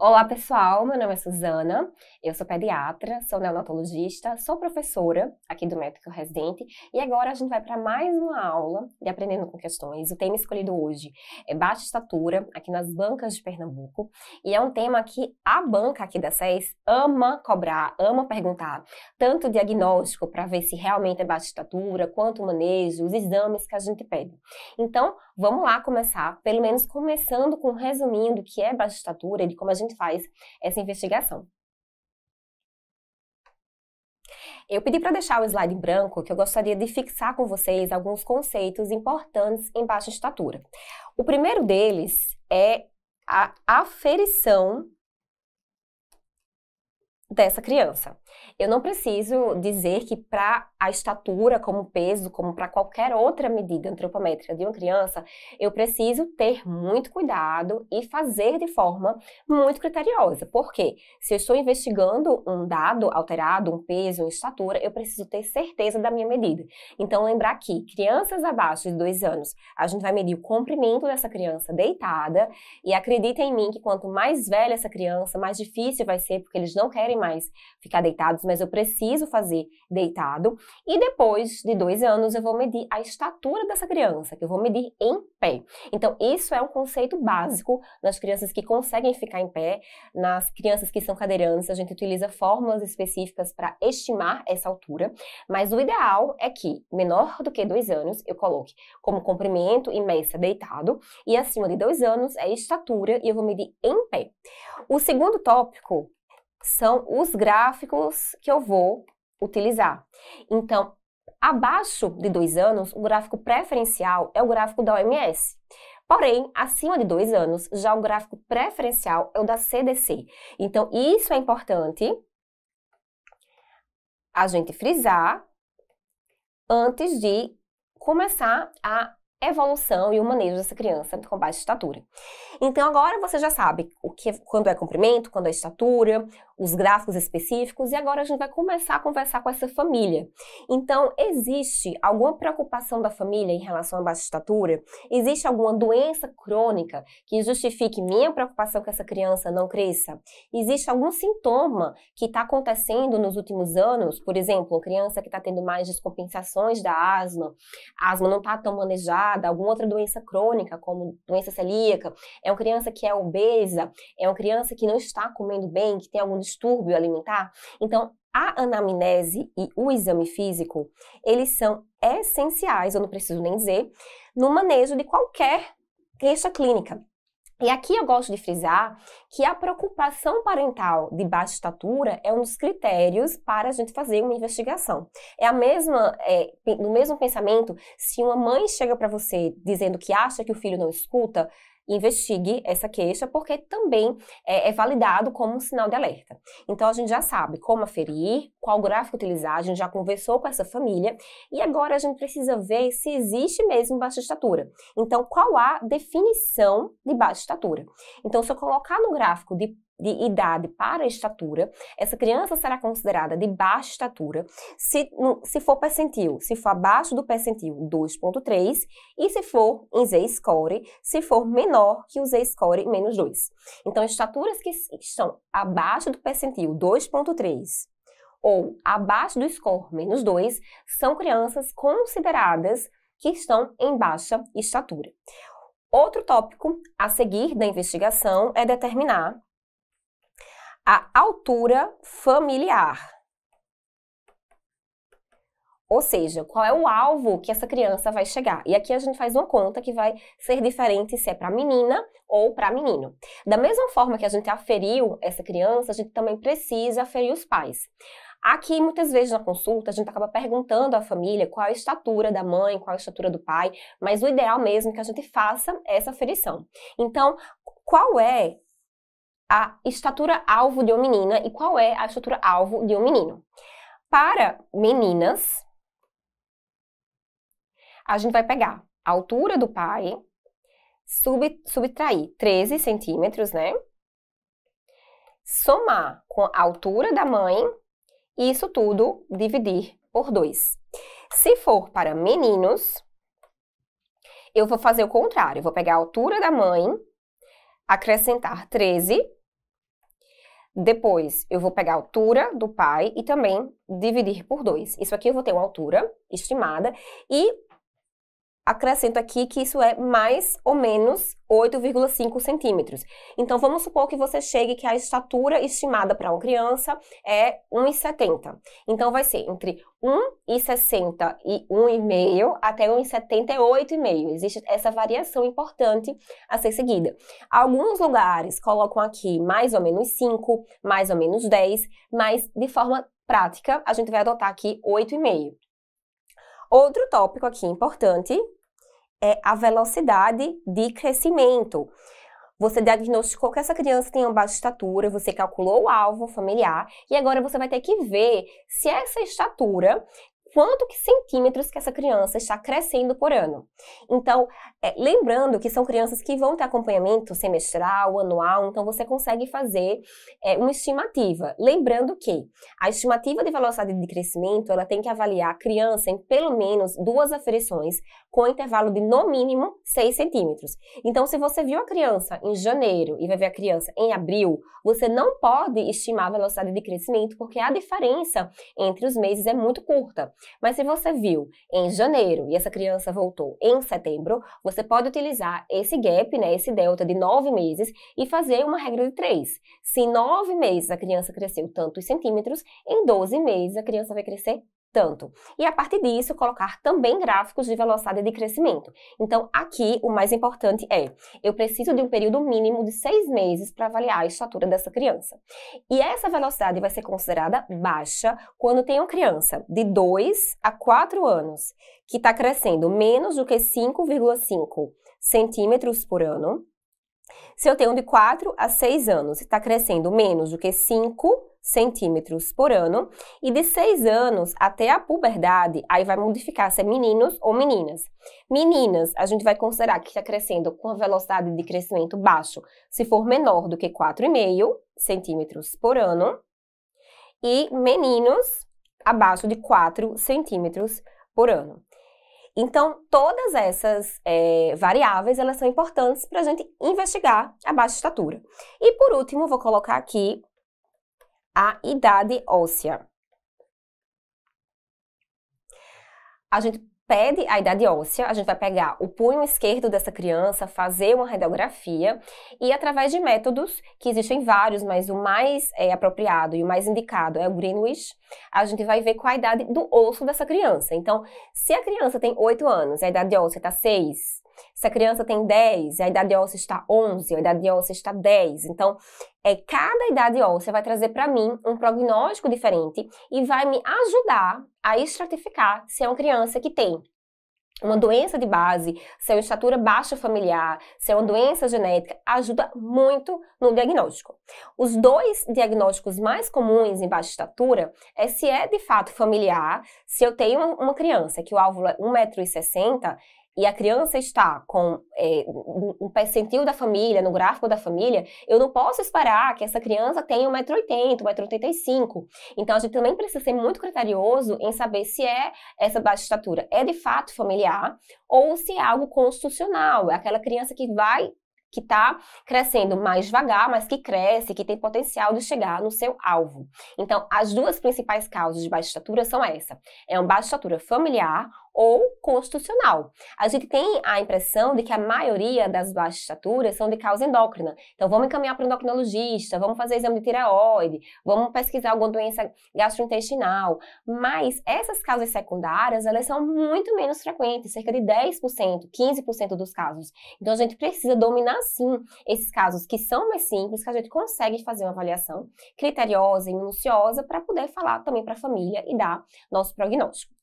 Olá pessoal, meu nome é Suzana, eu sou pediatra, sou neonatologista, sou professora aqui do Médico Residente e agora a gente vai para mais uma aula de Aprendendo com Questões. O tema escolhido hoje é baixa estatura, aqui nas bancas de Pernambuco, e é um tema que a banca aqui da SES ama cobrar, ama perguntar, tanto o diagnóstico para ver se realmente é baixa estatura, quanto o manejo, os exames que a gente pede. Então, vamos lá começar, pelo menos começando com um resuminho do que é baixa estatura e de como a gente faz essa investigação. Eu pedi para deixar o slide em branco, que eu gostaria de fixar com vocês alguns conceitos importantes em baixa estatura. O primeiro deles é a aferição dessa criança. Eu não preciso dizer que para a estatura, como peso, como para qualquer outra medida antropométrica de uma criança, eu preciso ter muito cuidado e fazer de forma muito criteriosa. Por quê? Se eu estou investigando um dado alterado, um peso, uma estatura, eu preciso ter certeza da minha medida. Então, lembrar que crianças abaixo de 2 anos, a gente vai medir o comprimento dessa criança deitada e acredita em mim que quanto mais velha essa criança, mais difícil vai ser, porque eles não querem mais ficar deitados, mas eu preciso fazer deitado. E depois de 2 anos, eu vou medir a estatura dessa criança, que eu vou medir em pé. Então, isso é um conceito básico nas crianças que conseguem ficar em pé. Nas crianças que são cadeirantes, a gente utiliza fórmulas específicas para estimar essa altura, mas o ideal é que, menor do que 2 anos, eu coloque como comprimento e mesa deitado, e acima de 2 anos é estatura e eu vou medir em pé. O segundo tópico são os gráficos que eu vou utilizar. Então, abaixo de 2 anos, o gráfico preferencial é o gráfico da OMS. Porém, acima de 2 anos, já o gráfico preferencial é o da CDC. Então, isso é importante a gente frisar antes de começar a evolução e o manejo dessa criança com baixa estatura. Então agora você já sabe quando é comprimento, quando é estatura, os gráficos específicos, e agora a gente vai começar a conversar com essa família. Então, existe alguma preocupação da família em relação à baixa estatura? Existe alguma doença crônica que justifique minha preocupação que essa criança não cresça? Existe algum sintoma que está acontecendo nos últimos anos? Por exemplo, uma criança que está tendo mais descompensações da asma, a asma não está tão manejada, alguma outra doença crônica, como doença celíaca, é uma criança que é obesa, é uma criança que não está comendo bem, que tem algum distúrbio alimentar. Então, a anamnese e o exame físico, eles são essenciais, eu não preciso nem dizer, no manejo de qualquer queixa clínica. E aqui eu gosto de frisar que a preocupação parental de baixa estatura é um dos critérios para a gente fazer uma investigação. No mesmo pensamento, se uma mãe chega para você dizendo que acha que o filho não escuta, investigue essa queixa, porque também é validado como um sinal de alerta. Então, a gente já sabe como aferir, qual gráfico utilizar, a gente já conversou com essa família, e agora a gente precisa ver se existe mesmo baixa estatura. Então, qual a definição de baixa estatura? Então, se eu colocar no gráfico de idade para a estatura, essa criança será considerada de baixa estatura se for percentil, se for abaixo do percentil 2,3 e se for em Z-score, se for menor que o Z-score menos 2. Então, estaturas que estão abaixo do percentil 2,3 ou abaixo do score menos 2 são crianças consideradas que estão em baixa estatura. Outro tópico a seguir da investigação é determinar a altura familiar. Ou seja, qual é o alvo que essa criança vai chegar. E aqui a gente faz uma conta que vai ser diferente se é para menina ou para menino. Da mesma forma que a gente aferiu essa criança, a gente também precisa aferir os pais. Aqui, muitas vezes na consulta, a gente acaba perguntando à família qual a estatura da mãe, qual a estatura do pai, mas o ideal mesmo é que a gente faça essa aferição. Então, qual é a estatura-alvo de uma menina e qual é a estatura-alvo de um menino? Para meninas, a gente vai pegar a altura do pai, subtrair 13 centímetros, né? Somar com a altura da mãe e isso tudo dividir por 2. Se for para meninos, eu vou fazer o contrário. Eu vou pegar a altura da mãe, acrescentar 13 Depois, eu vou pegar a altura do pai e também dividir por 2. Isso aqui eu vou ter uma altura estimada e acrescento aqui que isso é mais ou menos 8,5 centímetros. Então, vamos supor que você chegue que a estatura estimada para uma criança é 1,70. Então, vai ser entre 1,60 e 1,5 até 1,78,5. Existe essa variação importante a ser seguida. Alguns lugares colocam aqui mais ou menos 5, mais ou menos 10, mas de forma prática, a gente vai adotar aqui 8,5. Outro tópico aqui importante é a velocidade de crescimento. Você diagnosticou que essa criança tem uma baixa estatura, você calculou o alvo familiar e agora você vai ter que ver se essa estatura, quanto que centímetros que essa criança está crescendo por ano. Então, lembrando que são crianças que vão ter acompanhamento semestral, anual, então você consegue fazer uma estimativa. Lembrando que a estimativa de velocidade de crescimento, ela tem que avaliar a criança em pelo menos 2 aferições, com intervalo de no mínimo 6 centímetros. Então, se você viu a criança em janeiro e vai ver a criança em abril, você não pode estimar a velocidade de crescimento, porque a diferença entre os meses é muito curta. Mas se você viu em janeiro e essa criança voltou em setembro, você pode utilizar esse gap, né, esse delta de 9 meses e fazer uma regra de 3. Se em 9 meses a criança cresceu tantos centímetros, em 12 meses a criança vai crescer tanto. E a partir disso, colocar também gráficos de velocidade de crescimento. Então, aqui, o mais importante é, eu preciso de um período mínimo de 6 meses para avaliar a estatura dessa criança. E essa velocidade vai ser considerada baixa quando tem uma criança de 2 a 4 anos que está crescendo menos do que 5,5 centímetros por ano. Se eu tenho de 4 a 6 anos e está crescendo menos do que 5 centímetros por ano, e de 6 anos até a puberdade, aí vai modificar se é meninos ou meninas. Meninas, a gente vai considerar que está crescendo com a velocidade de crescimento baixo, se for menor do que 4,5 centímetros por ano, e meninos abaixo de 4 centímetros por ano. Então, todas essas variáveis, elas são importantes para a gente investigar a baixa estatura. E por último, vou colocar aqui a idade óssea. A gente pede a idade óssea, a gente vai pegar o punho esquerdo dessa criança, fazer uma radiografia e através de métodos, que existem vários, mas o mais apropriado e o mais indicado é o Greenwich, a gente vai ver qual a idade do osso dessa criança. Então, se a criança tem 8 anos, a idade óssea está 6, se a criança tem 10, a idade óssea está 11, a idade óssea está 10. Então, cada idade óssea vai trazer para mim um prognóstico diferente e vai me ajudar a estratificar se é uma criança que tem uma doença de base, se é uma estatura baixa familiar, se é uma doença genética, ajuda muito no diagnóstico. Os 2 diagnósticos mais comuns em baixa estatura é se é de fato familiar, se eu tenho uma criança que o alvo é 1,60 m, e a criança está com um percentil da família, no gráfico da família, eu não posso esperar que essa criança tenha 1,80 m, 1,85 m. Então, a gente também precisa ser muito criterioso em saber se essa baixa estatura é de fato familiar ou se é algo constitucional, é aquela criança que está crescendo mais devagar, mas que cresce, que tem potencial de chegar no seu alvo. Então, as 2 principais causas de baixa estatura são essa. É uma baixa estatura familiar ou constitucional. A gente tem a impressão de que a maioria das baixas estaturas são de causa endócrina. Então, vamos encaminhar para o endocrinologista, vamos fazer exame de tireoide, vamos pesquisar alguma doença gastrointestinal. Mas essas causas secundárias, elas são muito menos frequentes, cerca de 10%, 15% dos casos. Então, a gente precisa dominar, sim, esses casos que são mais simples, que a gente consegue fazer uma avaliação criteriosa e minuciosa para poder falar também para a família e dar nosso prognóstico.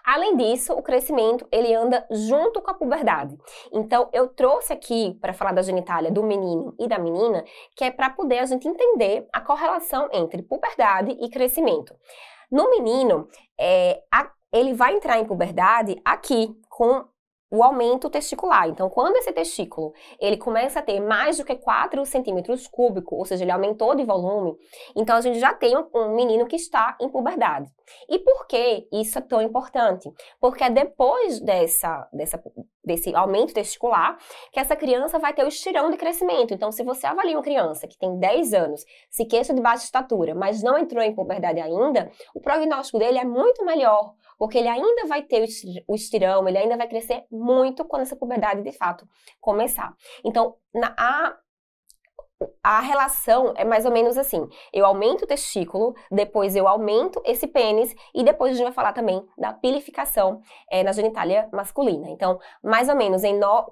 Além disso, o crescimento, ele anda junto com a puberdade. Então, eu trouxe aqui, para falar da genitália do menino e da menina, que é para poder a gente entender a correlação entre puberdade e crescimento. No menino, ele vai entrar em puberdade aqui, com o aumento testicular. Então, quando esse testículo ele começa a ter mais do que 4 centímetros cúbicos, ou seja, ele aumentou de volume, então a gente já tem um menino que está em puberdade. E por que isso é tão importante? Porque é depois desse aumento testicular que essa criança vai ter o estirão de crescimento. Então, se você avalia uma criança que tem 10 anos, se queixa de baixa estatura, mas não entrou em puberdade ainda, o prognóstico dele é muito melhor, porque ele ainda vai ter o estirão, ele ainda vai crescer muito quando essa puberdade de fato começar. Então, a relação é mais ou menos assim: eu aumento o testículo, depois eu aumento esse pênis e depois a gente vai falar também da pilificação na genitália masculina. Então, mais ou menos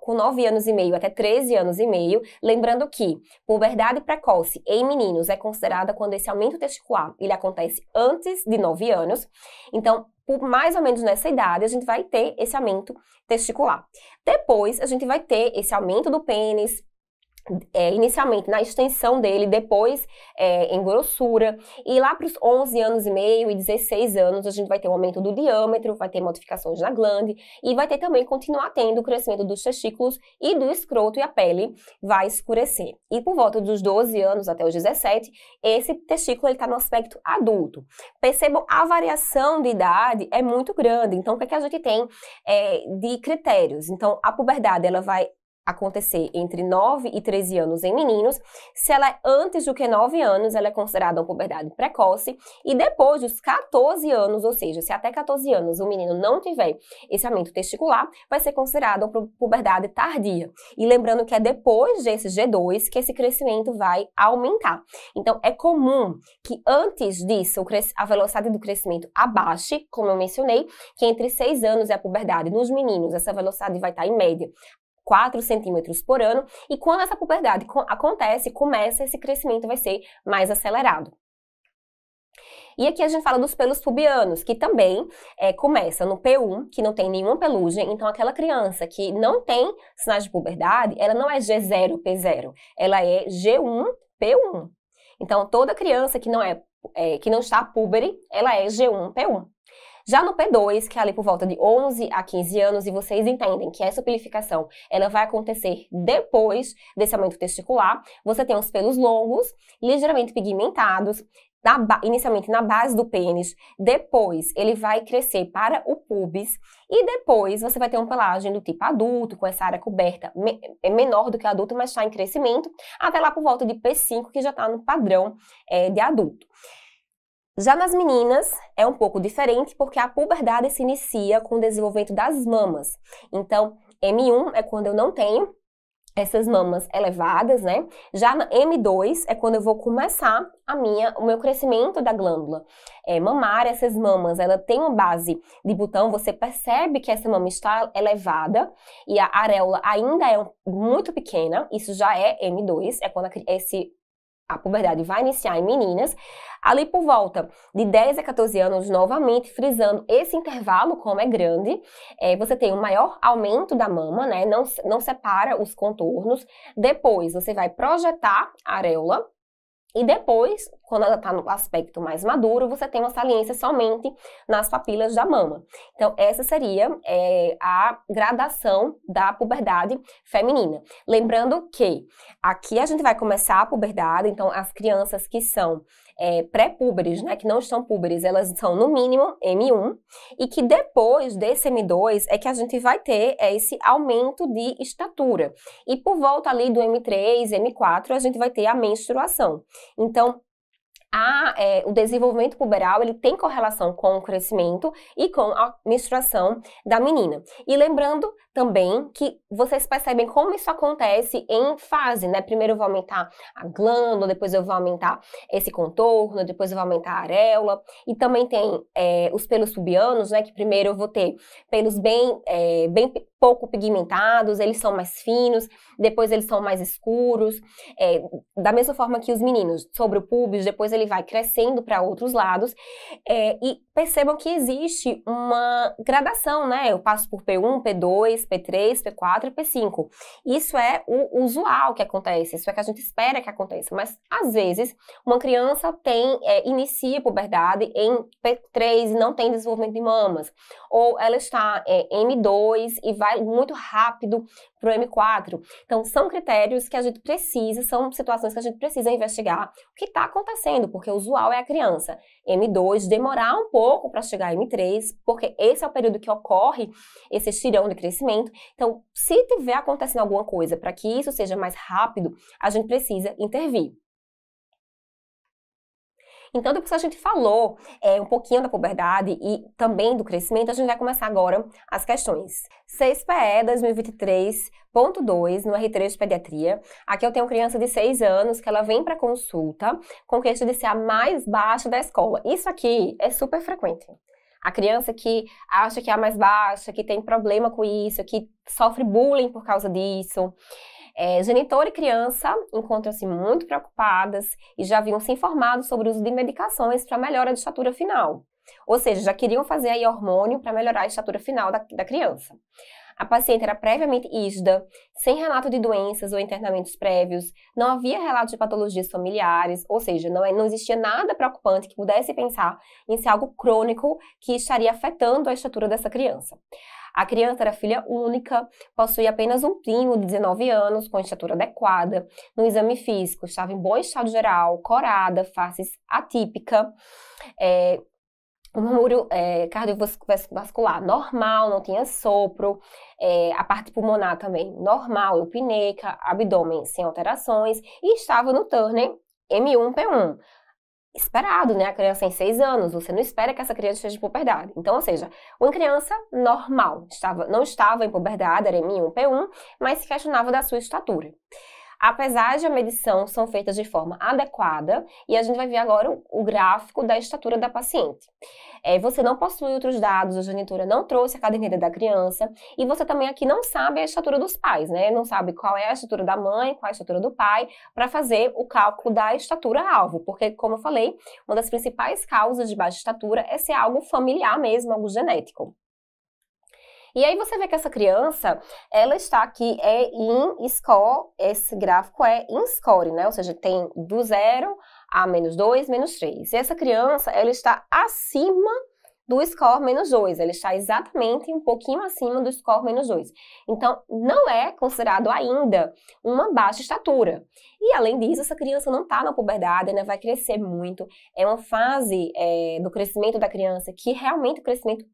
com 9 anos e meio até 13 anos e meio, lembrando que puberdade precoce em meninos é considerada quando esse aumento testicular ele acontece antes de 9 anos. Então, por mais ou menos nessa idade, a gente vai ter esse aumento testicular. Depois, a gente vai ter esse aumento do pênis, inicialmente na extensão dele, depois em grossura, e lá para os 11 anos e meio e 16 anos a gente vai ter um aumento do diâmetro, vai ter modificações na glande e vai ter também continuar tendo o crescimento dos testículos e do escroto, e a pele vai escurecer. E por volta dos 12 anos até os 17, esse testículo está no aspecto adulto. Percebam, a variação de idade é muito grande, então o que a gente tem de critérios? Então a puberdade ela vai acontecer entre 9 e 13 anos em meninos. Se ela é antes do que 9 anos, ela é considerada uma puberdade precoce, e depois dos 14 anos, ou seja, se até 14 anos o menino não tiver esse aumento testicular, vai ser considerada uma puberdade tardia. E lembrando que é depois desse G2 que esse crescimento vai aumentar. Então, é comum que antes disso a velocidade do crescimento abaixe, como eu mencionei, que entre 6 anos e a puberdade nos meninos, essa velocidade vai estar em média 4 centímetros por ano, e quando essa puberdade acontece, começa esse crescimento vai ser mais acelerado. E aqui a gente fala dos pelos pubianos, que também começa no P1, que não tem nenhuma pelugem. Então, aquela criança que não tem sinais de puberdade, ela não é G0, P0, ela é G1, P1. Então, toda criança que não está púbere, ela é G1, P1. Já no P2, que é ali por volta de 11 a 15 anos, e vocês entendem que essa pilificação ela vai acontecer depois desse aumento testicular, você tem os pelos longos, ligeiramente pigmentados, inicialmente na base do pênis, depois ele vai crescer para o pubis, e depois você vai ter uma pelagem do tipo adulto, com essa área coberta menor do que adulto, mas está em crescimento, até lá por volta de P5, que já está no padrão de adulto. Já nas meninas é um pouco diferente, porque a puberdade se inicia com o desenvolvimento das mamas. Então, M1 é quando eu não tenho essas mamas elevadas, né? Já na M2 é quando eu vou começar o meu crescimento da glândula mamária. Essas mamas, ela tem uma base de botão, você percebe que essa mama está elevada e a areola ainda é muito pequena, isso já é M2, é quando a puberdade vai iniciar em meninas. Ali por volta de 10 a 14 anos, novamente frisando esse intervalo, como é grande, você tem um maior aumento da mama, né? Não separa os contornos. Depois você vai projetar a areola. E depois, quando ela está no aspecto mais maduro, você tem uma saliência somente nas papilas da mama. Então, essa seria a gradação da puberdade feminina. Lembrando que aqui a gente vai começar a puberdade, então as crianças que são pré-púberes, né, que não estão púberes, elas são no mínimo M1, e que depois desse M2 é que a gente vai ter esse aumento de estatura. E por volta ali do M3, M4, a gente vai ter a menstruação. Então, o desenvolvimento puberal ele tem correlação com o crescimento e com a menstruação da menina. E lembrando também que vocês percebem como isso acontece em fase, né? Primeiro eu vou aumentar a glândula, depois eu vou aumentar esse contorno, depois eu vou aumentar a areola. E também tem os pelos pubianos, né? Que primeiro eu vou ter pelos bem pouco pigmentados, eles são mais finos, depois eles são mais escuros. Da mesma forma que os meninos, sobre o púbis, depois ele vai crescendo para outros lados. E percebam que existe uma gradação, né? Eu passo por P1, P2, P3, P4 e P5. Isso é o usual que acontece, isso é que a gente espera que aconteça. Mas, às vezes, uma criança inicia a puberdade em P3 e não tem desenvolvimento de mamas. Ou ela está em M2 e vai vai muito rápido para o M4. Então, são critérios que a gente precisa, são situações que a gente precisa investigar o que está acontecendo, porque o usual é a criança M2 demorar um pouco para chegar a M3, porque esse é o período que ocorre esse estirão de crescimento. Então, se tiver acontecendo alguma coisa para que isso seja mais rápido, a gente precisa intervir. Então, depois que a gente falou um pouquinho da puberdade e também do crescimento, a gente vai começar agora as questões. 6PE 2023.2 no R3 de Pediatria. Aqui eu tenho uma criança de 6 anos que ela vem para consulta com queixa de ser a mais baixa da escola. Isso aqui é super frequente. A criança que acha que é a mais baixa, que tem problema com isso, que sofre bullying por causa disso. Genitor e criança encontram-se muito preocupadas e já haviam se informado sobre o uso de medicações para melhora de estatura final. Ou seja, já queriam fazer aí hormônio para melhorar a estatura final da criança. A paciente era previamente ígida, sem relato de doenças ou internamentos prévios, não havia relato de patologias familiares, ou seja, não existia nada preocupante que pudesse pensar em ser algo crônico que estaria afetando a estatura dessa criança. A criança era filha única, possuía apenas um primo de 19 anos, com estatura adequada. No exame físico, estava em bom estado geral, corada, face atípica, o murmúrio cardiovascular normal, não tinha sopro, a parte pulmonar também normal, eupneica, abdômen sem alterações, e estava no Turner M1-P1. Esperado, né? A criança tem 6 anos, você não espera que essa criança esteja em puberdade. Então, ou seja, uma criança normal, não estava em puberdade, era M1-P1, mas se questionava da sua estatura. Apesar de a medição são feitas de forma adequada, e a gente vai ver agora o gráfico da estatura da paciente. Você não possui outros dados, a genitora não trouxe a caderneta da criança, e você também aqui não sabe a estatura dos pais, né? Não sabe qual é a estatura da mãe, qual é a estatura do pai, para fazer o cálculo da estatura-alvo, porque, como eu falei, uma das principais causas de baixa estatura é ser algo familiar mesmo, algo genético. E aí você vê que essa criança, ela está aqui em score, esse gráfico é em score, né? Ou seja, tem do 0 a -2, -3. E essa criança, ela está acima do score -2, ela está exatamente um pouquinho acima do score -2. Então, não é considerado ainda uma baixa estatura. E, além disso, essa criança não está na puberdade, ainda vai crescer muito. É uma fase do crescimento da criança que realmente o crescimento,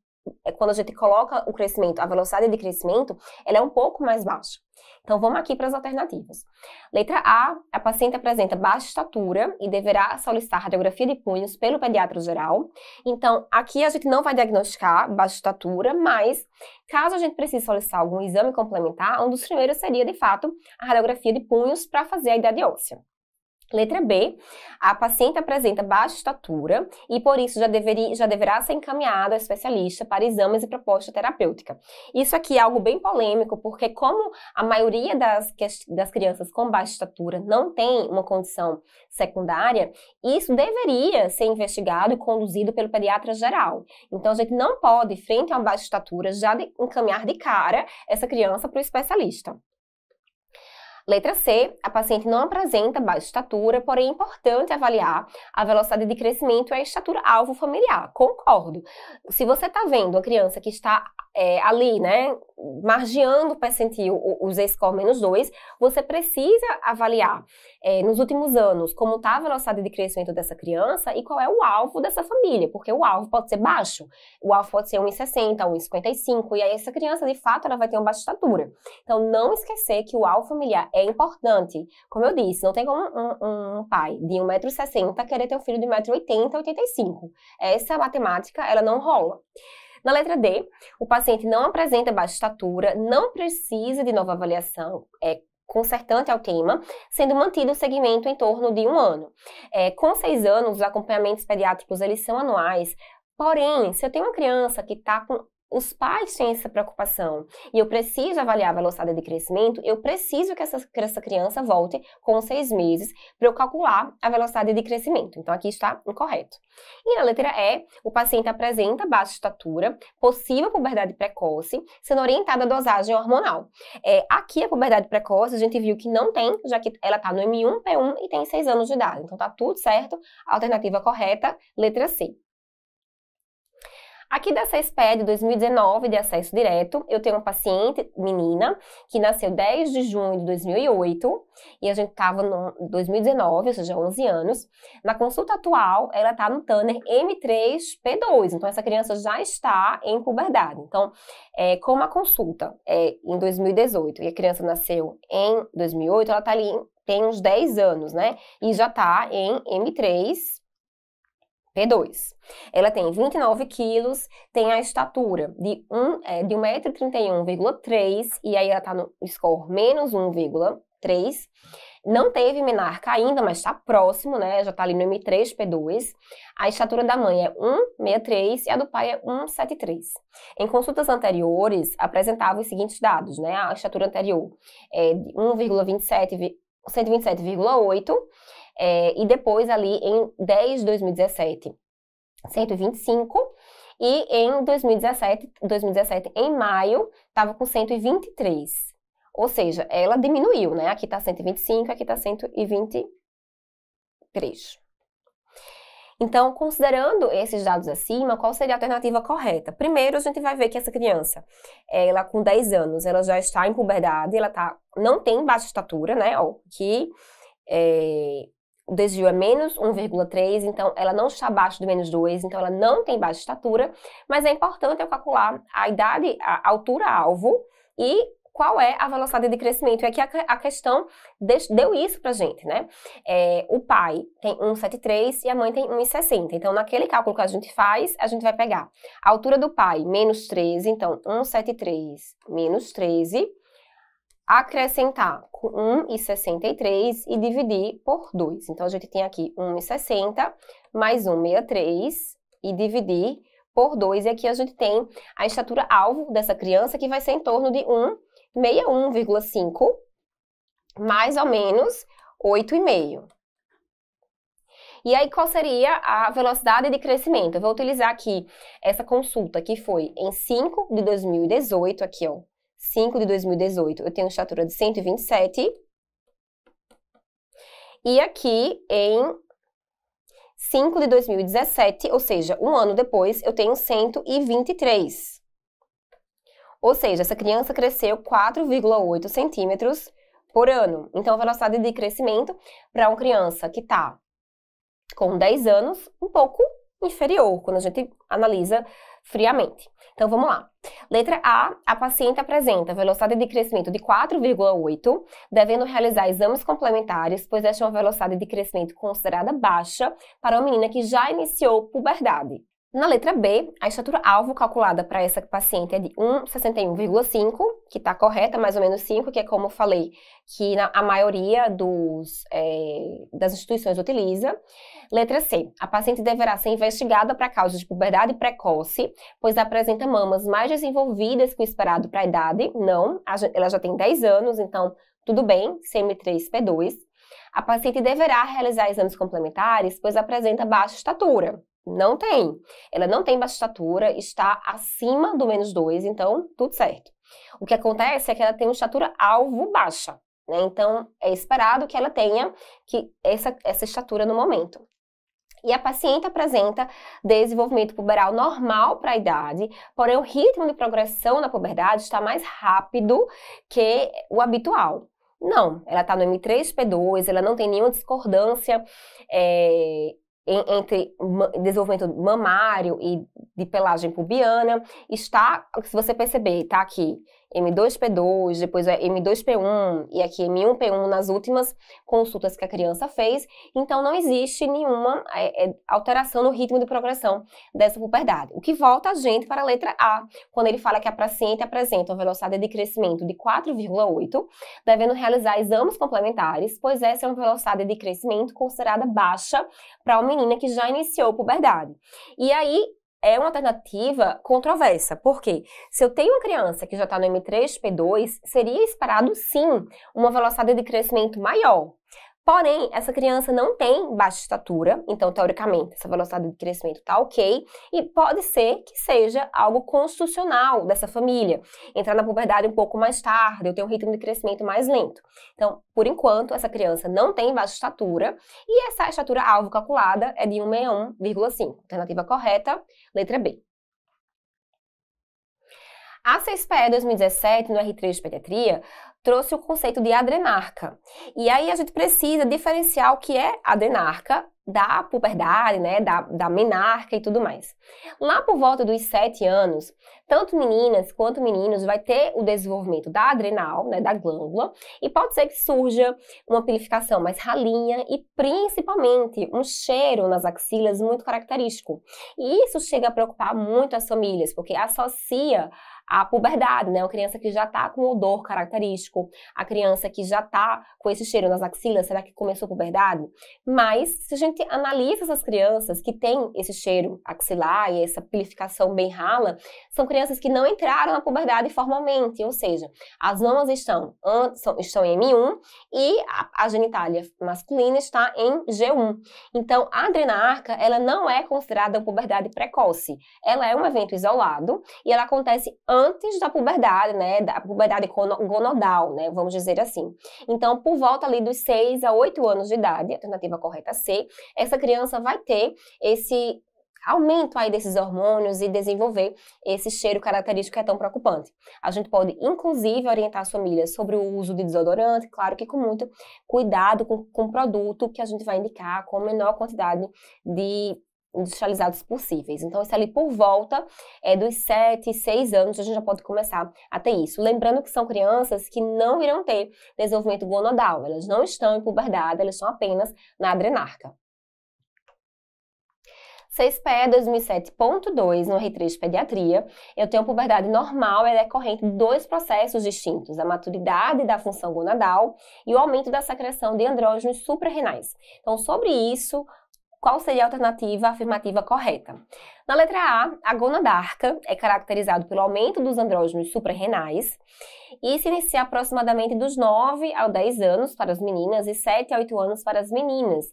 quando a gente coloca o crescimento, a velocidade de crescimento, ela é um pouco mais baixa. Então, vamos aqui para as alternativas. Letra A paciente apresenta baixa estatura e deverá solicitar radiografia de punhos pelo pediatra geral. Então, aqui a gente não vai diagnosticar baixa estatura, mas caso a gente precise solicitar algum exame complementar, um dos primeiros seria, de fato, a radiografia de punhos para fazer a idade óssea. Letra B, a paciente apresenta baixa estatura e, por isso, já deverá ser encaminhada ao especialista para exames e proposta terapêutica. Isso aqui é algo bem polêmico, porque como a maioria das crianças com baixa estatura não tem uma condição secundária, isso deveria ser investigado e conduzido pelo pediatra geral. Então, a gente não pode, frente a uma baixa estatura, já encaminhar de cara essa criança para o especialista. Letra C, a paciente não apresenta baixa estatura, porém é importante avaliar a velocidade de crescimento e a estatura-alvo familiar. Concordo. Se você está vendo uma criança que está ali, né, margeando o percentil, o Z-score -2, você precisa avaliar nos últimos anos como está a velocidade de crescimento dessa criança e qual é o alvo dessa família, porque o alvo pode ser baixo, o alvo pode ser 1,60, 1,55, e aí essa criança, de fato, ela vai ter uma baixa estatura. Então, não esquecer que o alvo familiar é importante. Como eu disse, não tem como um pai de 1,60 m querer ter um filho de 1,80 m, 85. Essa matemática, ela não rola. Na letra D, o paciente não apresenta baixa estatura, não precisa de nova avaliação consertante ao tema, sendo mantido o segmento em torno de 1 ano. Com 6 anos, os acompanhamentos pediátricos, eles são anuais, porém, se eu tenho uma criança que está com... Os pais têm essa preocupação e eu preciso avaliar a velocidade de crescimento, eu preciso que essa criança volte com 6 meses para eu calcular a velocidade de crescimento. Então, aqui está incorreto. E na letra E, o paciente apresenta baixa estatura, possível puberdade precoce, sendo orientada a dosagem hormonal. Aqui, a puberdade precoce, a gente viu que não tem, já que ela está no M1-P1 e tem 6 anos de idade. Então, tá tudo certo. A alternativa correta, letra C. Aqui da CESPED 2019, de acesso direto, eu tenho uma paciente, menina, que nasceu 10 de junho de 2008, e a gente estava no 2019, ou seja, 11 anos. Na consulta atual, ela está no Tanner M3P2, então essa criança já está em puberdade. Então, como a consulta é em 2018 e a criança nasceu em 2008, ela está ali, tem uns 10 anos, né? E já está em M3P2. Ela tem 29 quilos, tem a estatura de 1,31m, e aí ela tá no score menos 1,3. Não teve menarca ainda, mas está próximo, né? Já tá ali no M3P2. A estatura da mãe é 1,63 e a do pai é 1,73. Em consultas anteriores, apresentava os seguintes dados, né? A estatura anterior é de 127,8. E depois ali em 10 de 2017, 125, e em 2017 em maio, estava com 123. Ou seja, ela diminuiu, né? Aqui está 125, aqui está 123. Então, considerando esses dados acima, qual seria a alternativa correta? Primeiro, a gente vai ver que essa criança, ela com 10 anos, ela já está em puberdade, ela não tem baixa estatura, né? Ó, que o desvio é menos 1,3, então ela não está abaixo do menos 2, então ela não tem baixa estatura, mas é importante eu calcular a idade, a altura-alvo e qual é a velocidade de crescimento. E aqui a questão deu isso pra gente, né? O pai tem 1,73 e a mãe tem 1,60. Então, naquele cálculo que a gente faz, a gente vai pegar a altura do pai, menos 13, então 1,73 menos 13, acrescentar com 1,63 e dividir por 2. Então, a gente tem aqui 1,60 mais 1,63 e dividir por 2. E aqui a gente tem a estatura alvo dessa criança, que vai ser em torno de 61,5, mais ou menos 8,5. E aí, qual seria a velocidade de crescimento? Eu vou utilizar aqui essa consulta que foi em 5 de 2018, aqui ó, 5 de 2018, eu tenho estatura de 127. E aqui em 5 de 2017, ou seja, um ano depois, eu tenho 123. Ou seja, essa criança cresceu 4,8 centímetros por ano. Então, a velocidade de crescimento para uma criança que está com 10 anos, um pouco inferior, quando a gente analisa friamente. Então, vamos lá. Letra A, a paciente apresenta velocidade de crescimento de 4,8, devendo realizar exames complementares, pois esta é uma velocidade de crescimento considerada baixa para uma menina que já iniciou puberdade. Na letra B, a estatura alvo calculada para essa paciente é de 1,61,5, que está correta, mais ou menos 5, que é como eu falei, que a maioria das instituições utiliza. Letra C, a paciente deverá ser investigada para causas de puberdade precoce, pois apresenta mamas mais desenvolvidas que o esperado para a idade. Não, ela já tem 10 anos, então tudo bem, CM3P2. A paciente deverá realizar exames complementares, pois apresenta baixa estatura. Não tem. Ela não tem baixa estatura, está acima do menos 2, então tudo certo. O que acontece é que ela tem uma estatura alvo baixa, né? Então é esperado que ela tenha essa estatura no momento. E a paciente apresenta desenvolvimento puberal normal para a idade, porém o ritmo de progressão na puberdade está mais rápido que o habitual. Não, ela está no M3P2, ela não tem nenhuma discordância entre desenvolvimento mamário e de pelagem pubiana. Está, se você perceber, tá aqui M2P2, depois é M2P1 e aqui M1P1 nas últimas consultas que a criança fez. Então, não existe nenhuma alteração no ritmo de progressão dessa puberdade. O que volta a gente para a letra A, quando ele fala que a paciente apresenta uma velocidade de crescimento de 4,8, devendo realizar exames complementares, pois essa é uma velocidade de crescimento considerada baixa para uma menina que já iniciou puberdade. E aí, é uma alternativa controversa, porque se eu tenho uma criança que já está no M3P2, seria esperado sim uma velocidade de crescimento maior. Porém, essa criança não tem baixa estatura, então, teoricamente, essa velocidade de crescimento está ok, e pode ser que seja algo constitucional dessa família. Entrar na puberdade um pouco mais tarde, eu tenho um ritmo de crescimento mais lento. Então, por enquanto, essa criança não tem baixa estatura, e essa estatura alvo calculada é de 161,5. Alternativa correta, letra B. A CSPE 2017, no R3 de Pediatria, trouxe o conceito de adrenarca. E aí a gente precisa diferenciar o que é adrenarca da puberdade, né, da menarca e tudo mais. Lá por volta dos 7 anos, tanto meninas quanto meninos vai ter o desenvolvimento da adrenal, né, da glândula, e pode ser que surja uma pilificação mais ralinha e principalmente um cheiro nas axilas muito característico. E isso chega a preocupar muito as famílias, porque associa a puberdade, né? Uma criança que já tá com odor característico, a criança que já tá com esse cheiro nas axilas, será que começou a puberdade? Mas, se a gente analisa essas crianças que têm esse cheiro axilar e essa pilificação bem rala, são crianças que não entraram na puberdade formalmente, ou seja, as mamas estão em M1 e a genitália masculina está em G1. Então, a adrenarca, ela não é considerada uma puberdade precoce. Ela é um evento isolado e ela acontece antes da puberdade, né, da puberdade gonodal, né, vamos dizer assim. Então, por volta ali dos 6 a 8 anos de idade, a alternativa correta C, essa criança vai ter esse aumento aí desses hormônios e desenvolver esse cheiro característico que é tão preocupante. A gente pode, inclusive, orientar as famílias sobre o uso de desodorante, claro que com muito cuidado com o produto que a gente vai indicar, com a menor quantidade de industrializados possíveis. Então, isso ali por volta dos 7, 6 anos, a gente já pode começar a ter isso. Lembrando que são crianças que não irão ter desenvolvimento gonodal, elas não estão em puberdade, elas estão apenas na adrenarca. CSPE 2007.2, no R3 de Pediatria, eu tenho puberdade normal, ela é decorrente de 2 processos distintos, a maturidade da função gonadal e o aumento da secreção de andrógenos suprarrenais. Então, sobre isso, qual seria a alternativa afirmativa correta? Na letra A gonadarca é caracterizado pelo aumento dos andrógenos suprarrenais e se inicia aproximadamente dos 9 a 10 anos para as meninas e 7 a 8 anos para as meninas,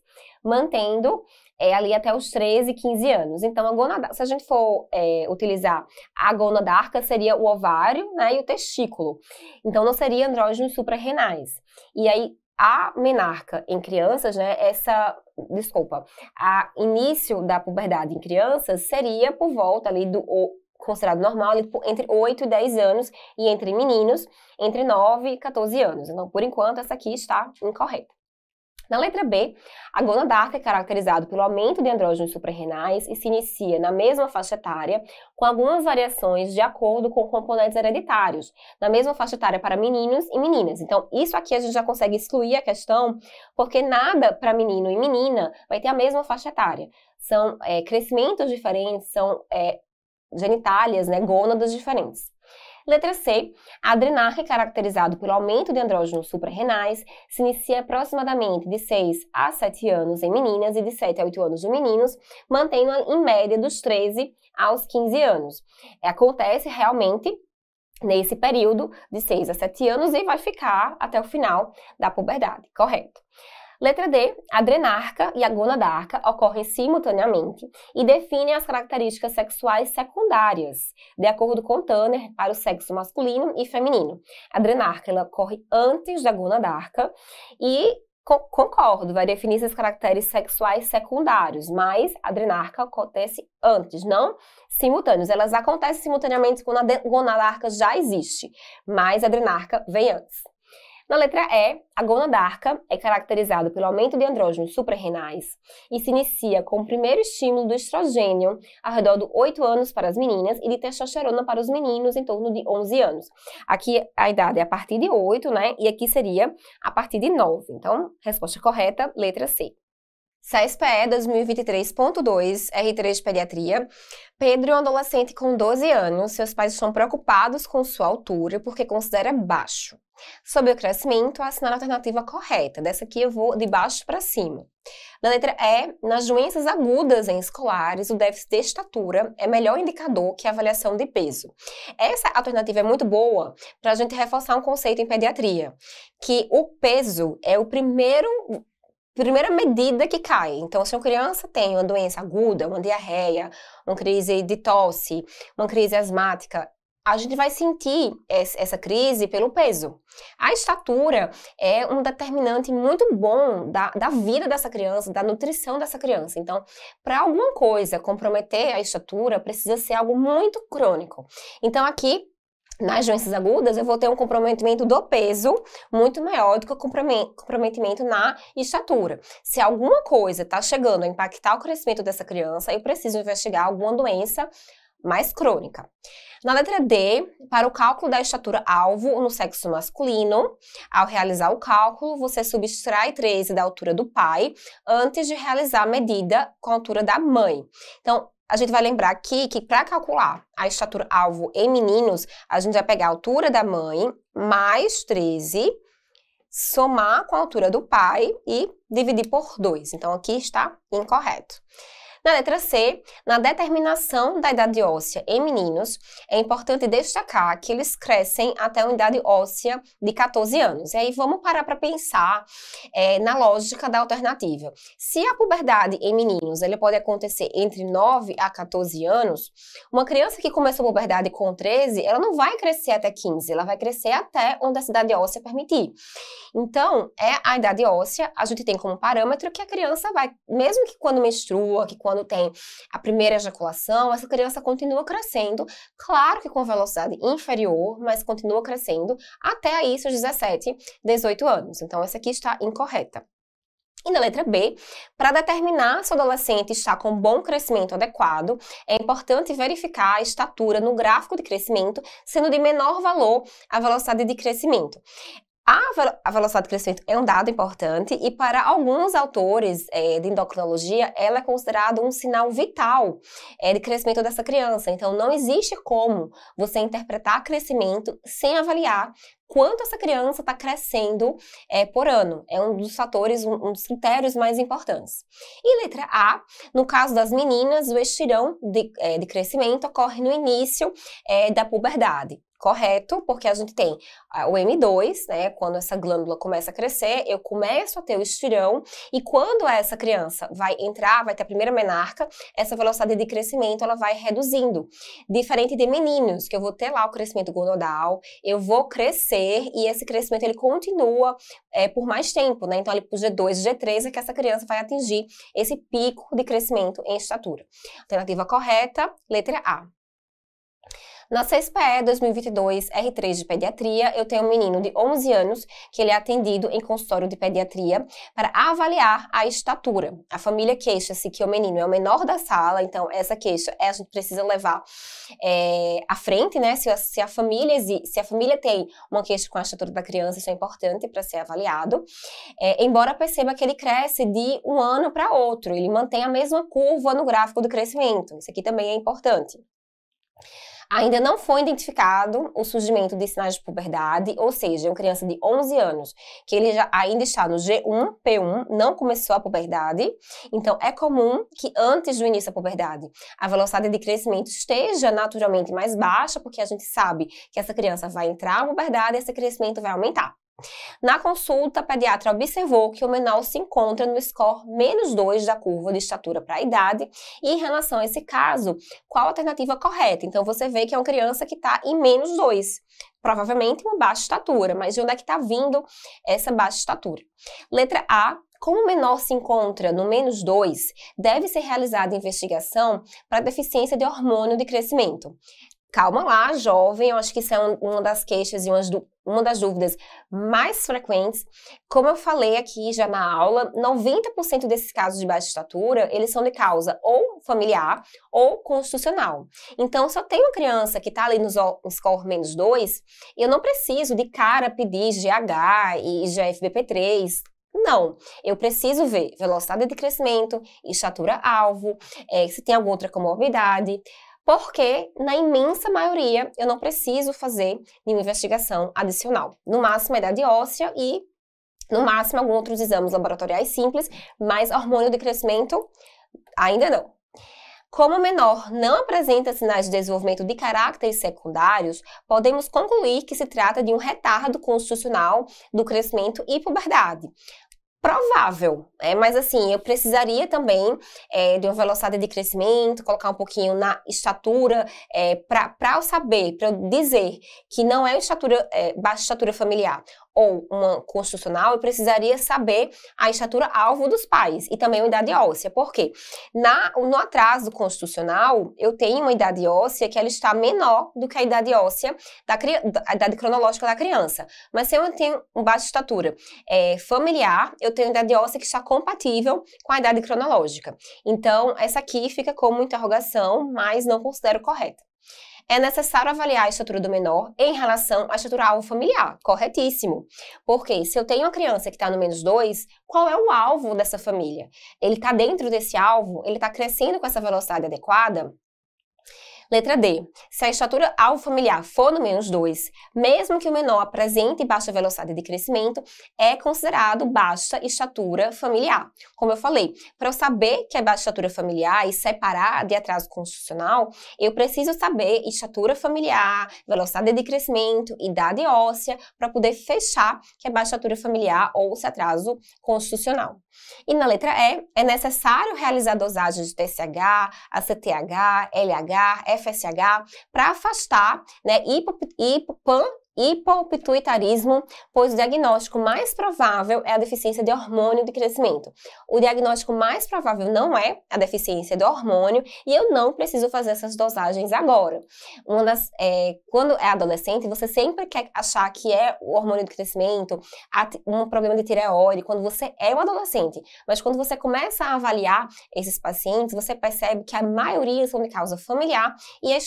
mantendo ali até os 13, 15 anos. Então, a gonadarca, se a gente for utilizar a gonadarca, seria o ovário, né, e o testículo. Então, não seria andrógenos suprarrenais. E aí, a menarca em crianças, né, a início da puberdade em crianças seria por volta ali do considerado normal entre 8 e 10 anos e entre meninos entre 9 e 14 anos. Então, por enquanto, essa aqui está incorreta. Na letra B, a gonadarca é caracterizado pelo aumento de andrógenos suprarrenais e se inicia na mesma faixa etária, com algumas variações de acordo com componentes hereditários, na mesma faixa etária para meninos e meninas. Então, isso aqui a gente já consegue excluir a questão, porque nada para menino e menina vai ter a mesma faixa etária. São crescimentos diferentes, são genitálias, né, gônadas diferentes. Letra C, a adrenarca é caracterizado pelo aumento de andrógenos suprarrenais, se inicia aproximadamente de 6 a 7 anos em meninas e de 7 a 8 anos em meninos, mantendo em média dos 13 aos 15 anos. Acontece realmente nesse período de 6 a 7 anos e vai ficar até o final da puberdade, correto? Letra D, a adrenarca e a gonadarca ocorrem simultaneamente e definem as características sexuais secundárias, de acordo com Tanner, para o sexo masculino e feminino. A adrenarca ela ocorre antes da gonadarca e concordo, vai definir esses caracteres sexuais secundários, mas a adrenarca acontece antes, não simultâneos. Elas acontecem simultaneamente quando a gonadarca já existe, mas a adrenarca vem antes. Na letra E, a gonadarca é caracterizada pelo aumento de andrógenos suprarrenais e se inicia com o primeiro estímulo do estrogênio ao redor de 8 anos para as meninas e de testosterona para os meninos em torno de 11 anos. Aqui a idade é a partir de 8, né? E aqui seria a partir de 9. Então, resposta correta, letra C. CSPE 2023.2, R3 de Pediatria. Pedro é um adolescente com 12 anos, seus pais estão preocupados com sua altura porque considera baixo. Sobre o crescimento, assinar a alternativa correta. Dessa aqui eu vou de baixo para cima. Na letra E, nas doenças agudas em escolares, o déficit de estatura é melhor indicador que a avaliação de peso. Essa alternativa é muito boa para a gente reforçar um conceito em pediatria, que o peso é o primeira medida que cai. Então, se uma criança tem uma doença aguda, uma diarreia, uma crise de tosse, uma crise asmática, a gente vai sentir essa crise pelo peso. A estatura é um determinante muito bom da vida dessa criança, da nutrição dessa criança. Então, para alguma coisa comprometer a estatura, precisa ser algo muito crônico. Então, aqui, nas doenças agudas, eu vou ter um comprometimento do peso muito maior do que o comprometimento na estatura. Se alguma coisa está chegando a impactar o crescimento dessa criança, eu preciso investigar alguma doença mais crônica. Na letra D, para o cálculo da estatura-alvo no sexo masculino, ao realizar o cálculo, você subtrai 13 da altura do pai antes de realizar a medida com a altura da mãe. Então, a gente vai lembrar aqui que para calcular a estatura-alvo em meninos, a gente vai pegar a altura da mãe mais 13, somar com a altura do pai e dividir por 2. Então, aqui está incorreto. Na letra C, na determinação da idade óssea em meninos, é importante destacar que eles crescem até uma idade óssea de 14 anos. E aí vamos parar para pensar na lógica da alternativa. Se a puberdade em meninos ele pode acontecer entre 9 a 14 anos, uma criança que começou a puberdade com 13, ela não vai crescer até 15, ela vai crescer até onde a idade óssea permitir. Então, a idade óssea, a gente tem como parâmetro que a criança vai, mesmo que quando menstrua, que quando tem a primeira ejaculação, essa criança continua crescendo, claro que com velocidade inferior, mas continua crescendo até aí seus 17, 18 anos. Então, essa aqui está incorreta. E na letra B, para determinar se o adolescente está com bom crescimento adequado, é importante verificar a estatura no gráfico de crescimento, sendo de menor valor a velocidade de crescimento. A velocidade de crescimento é um dado importante e para alguns autores de endocrinologia, ela é considerada um sinal vital de crescimento dessa criança. Então, não existe como você interpretar crescimento sem avaliar quanto essa criança está crescendo por ano. É um dos fatores, um dos critérios mais importantes. E letra A, no caso das meninas, o estirão de crescimento ocorre no início da puberdade. Correto, porque a gente tem o M2, né, quando essa glândula começa a crescer, eu começo a ter o estirão, e quando essa criança vai entrar, vai ter a primeira menarca, essa velocidade de crescimento, ela vai reduzindo. Diferente de meninos, que eu vou ter lá o crescimento gonadal, eu vou crescer, e esse crescimento, ele continua por mais tempo, né, então ali pro G2, G3, é que essa criança vai atingir esse pico de crescimento em estatura. Alternativa correta, letra A. Na CSPE 2022 R3 de pediatria, eu tenho um menino de 11 anos que ele é atendido em consultório de pediatria para avaliar a estatura. A família queixa-se que o menino é o menor da sala, então essa queixa a gente precisa levar à frente, né? Se a família tem uma queixa com a estatura da criança, isso é importante para ser avaliado. Embora perceba que ele cresce de um ano para outro, ele mantém a mesma curva no gráfico do crescimento. Isso aqui também é importante. Ainda não foi identificado o surgimento de sinais de puberdade, ou seja, uma criança de 11 anos, que ele já ainda está no G1, P1, não começou a puberdade. Então, é comum que antes do início da puberdade, a velocidade de crescimento esteja naturalmente mais baixa, porque a gente sabe que essa criança vai entrar na puberdade e esse crescimento vai aumentar. Na consulta, a pediatra observou que o menor se encontra no score -2 da curva de estatura para a idade, e em relação a esse caso, qual a alternativa correta? Então, você vê que é uma criança que está em -2, provavelmente uma baixa estatura, mas de onde é que está vindo essa baixa estatura? Letra A. Como o menor se encontra no -2, deve ser realizada investigação para deficiência de hormônio de crescimento. Calma lá, jovem, eu acho que isso é uma das queixas e uma das dúvidas mais frequentes. Como eu falei aqui já na aula, 90% desses casos de baixa estatura, eles são de causa ou familiar ou constitucional. Então, se eu tenho uma criança que está ali no score -2, eu não preciso de cara pedir GH e GFBP3. Não, eu preciso ver velocidade de crescimento, estatura-alvo, se tem alguma outra comorbidade, porque, na imensa maioria, eu não preciso fazer nenhuma investigação adicional. No máximo, a idade óssea e, no máximo, alguns outros exames laboratoriais simples, mas hormônio de crescimento, ainda não. Como o menor não apresenta sinais de desenvolvimento de caracteres secundários, podemos concluir que se trata de um retardo constitucional do crescimento e puberdade. Provável, mas assim, eu precisaria também de uma velocidade de crescimento, colocar um pouquinho na estatura, para eu saber, para eu dizer que não é baixa estatura familiar ou uma constitucional, eu precisaria saber a estatura-alvo dos pais e também a idade óssea. Por quê? No atraso constitucional, eu tenho uma idade óssea que ela está menor do que a idade óssea a idade cronológica da criança. Mas se eu tenho uma baixa estatura familiar, eu tenho idade óssea que está compatível com a idade cronológica. Então, essa aqui fica como interrogação, mas não considero correta. É necessário avaliar a estatura do menor em relação à estatura-alvo familiar. Corretíssimo. Porque se eu tenho uma criança que está no -2, qual é o alvo dessa família? Ele está dentro desse alvo? Ele está crescendo com essa velocidade adequada? Letra D. Se a estatura-alvo familiar for no -2, mesmo que o menor apresente baixa velocidade de crescimento, é considerado baixa estatura familiar. Como eu falei, para eu saber que é baixa estatura familiar e separar de atraso constitucional, eu preciso saber estatura familiar, velocidade de crescimento, idade óssea, para poder fechar que é baixa estatura familiar ou se atraso constitucional. E na letra E, é necessário realizar dosagens de TSH, ACTH, LH, FSH para afastar, né, hipopituitarismo, pois o diagnóstico mais provável é a deficiência de hormônio de crescimento. O diagnóstico mais provável não é a deficiência do hormônio e eu não preciso fazer essas dosagens agora. Quando é adolescente, você sempre quer achar que é o hormônio de crescimento, um problema de tireoide, quando você é um adolescente. Mas quando você começa a avaliar esses pacientes, você percebe que a maioria são de causa familiar e a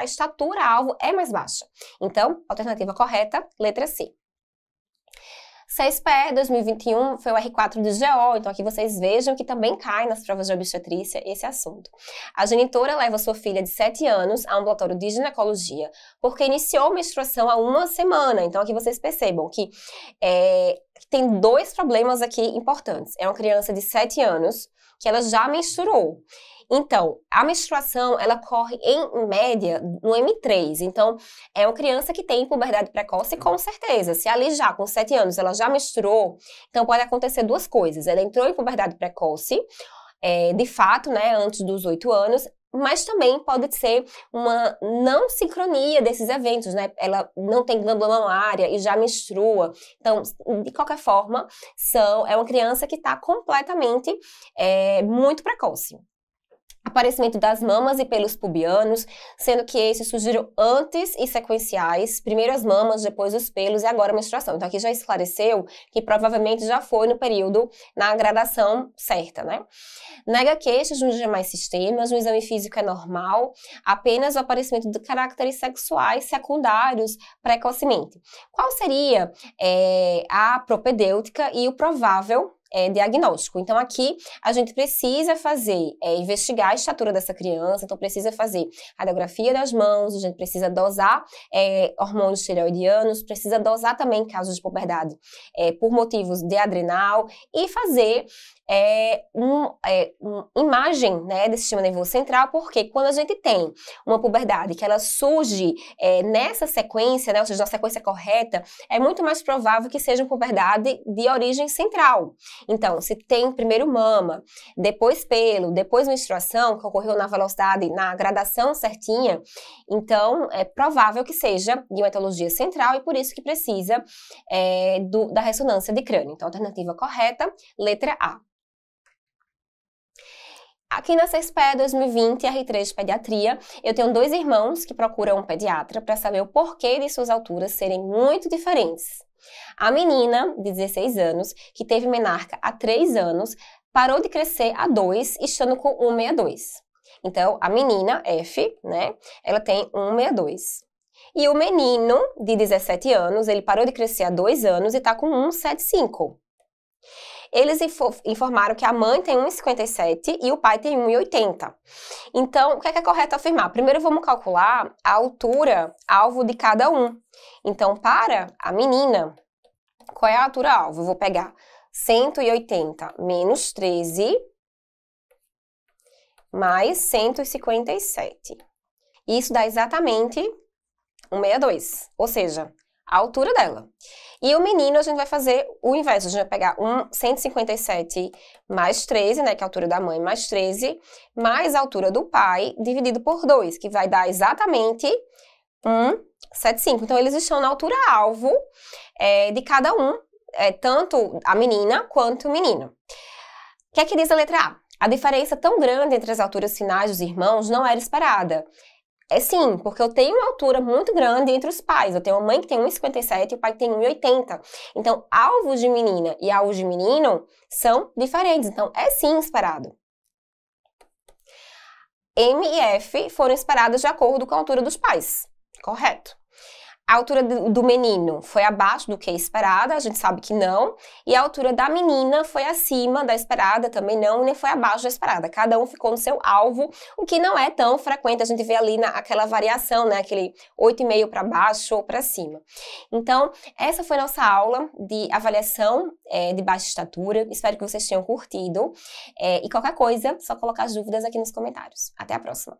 estatura-alvo é mais baixa. Então, alternativa correta, letra C. 6PE 2021 foi o R4 de GO, então aqui vocês vejam que também cai nas provas de obstetrícia esse assunto. A genitora leva sua filha de 7 anos a um ambulatório de ginecologia porque iniciou menstruação há 1 semana. Então aqui vocês percebam que tem 2 problemas aqui importantes. É uma criança de 7 anos que ela já menstruou. Então, a menstruação, ela ocorre em média no M3. Então, é uma criança que tem puberdade precoce, com certeza. Se ali já, com 7 anos, ela já menstruou, então pode acontecer 2 coisas. Ela entrou em puberdade precoce, de fato, né, antes dos 8 anos, mas também pode ser uma não sincronia desses eventos, né? Ela não tem glândula mamária e já menstrua. Então, de qualquer forma, é uma criança que está completamente muito precoce. Aparecimento das mamas e pelos pubianos, sendo que esses surgiram antes e sequenciais, primeiro as mamas, depois os pelos e agora a menstruação. Então aqui já esclareceu que provavelmente já foi no período, na gradação certa, né? Nega queixas nos demais sistemas, no exame físico é normal, apenas o aparecimento de caracteres sexuais secundários precocemente. Qual seria a propedêutica e o provável diagnóstico? Então aqui a gente precisa investigar a estatura dessa criança, então precisa fazer radiografia das mãos, a gente precisa dosar hormônios tireoidianos, precisa dosar também casos de puberdade por motivos de adrenal e fazer uma imagem, né, desse sistema nervoso central, porque quando a gente tem uma puberdade que ela surge nessa sequência, né, ou seja, na sequência correta, é muito mais provável que seja uma puberdade de origem central. Então, se tem primeiro mama, depois pelo, depois menstruação, que ocorreu na velocidade, na gradação certinha, então é provável que seja de uma etiologia central e por isso que precisa da ressonância de crânio. Então, alternativa correta, letra A. Aqui na 6PE 2020, R3 de pediatria, eu tenho 2 irmãos que procuram um pediatra para saber o porquê de suas alturas serem muito diferentes. A menina, de 16 anos, que teve menarca há 3 anos, parou de crescer a 2, estando com 1,62. Então, a menina, F, né, ela tem 1,62. E o menino, de 17 anos, ele parou de crescer há 2 anos e está com 1,75. Eles informaram que a mãe tem 1,57 e o pai tem 1,80. Então, o que é correto afirmar? Primeiro, vamos calcular a altura-alvo de cada um. Então, para a menina, qual é a altura-alvo? Eu vou pegar 180 menos 13 mais 157. Isso dá exatamente 1,62, ou seja, a altura dela. E o menino, a gente vai fazer o inverso. A gente vai pegar 157 mais 13, né, que é a altura da mãe, mais 13, mais a altura do pai, dividido por 2, que vai dar exatamente 1,75. Então, eles estão na altura alvo de cada um, tanto a menina quanto o menino. O que é que diz a letra A? A diferença tão grande entre as alturas finais dos irmãos não era esperada. É sim, porque eu tenho uma altura muito grande entre os pais. Eu tenho uma mãe que tem 1,57 e o pai que tem 1,80. Então, alvos de menina e alvos de menino são diferentes. Então, é sim esperado. M e F foram esperadas de acordo com a altura dos pais. Correto. A altura do menino foi abaixo do que é esperada, a gente sabe que não. E a altura da menina foi acima da esperada, também não, nem foi abaixo da esperada. Cada um ficou no seu alvo, o que não é tão frequente. A gente vê ali aquela variação, né? Aquele 8,5 para baixo ou para cima. Então, essa foi nossa aula de avaliação de baixa estatura. Espero que vocês tenham curtido. E qualquer coisa, só colocar as dúvidas aqui nos comentários. Até a próxima!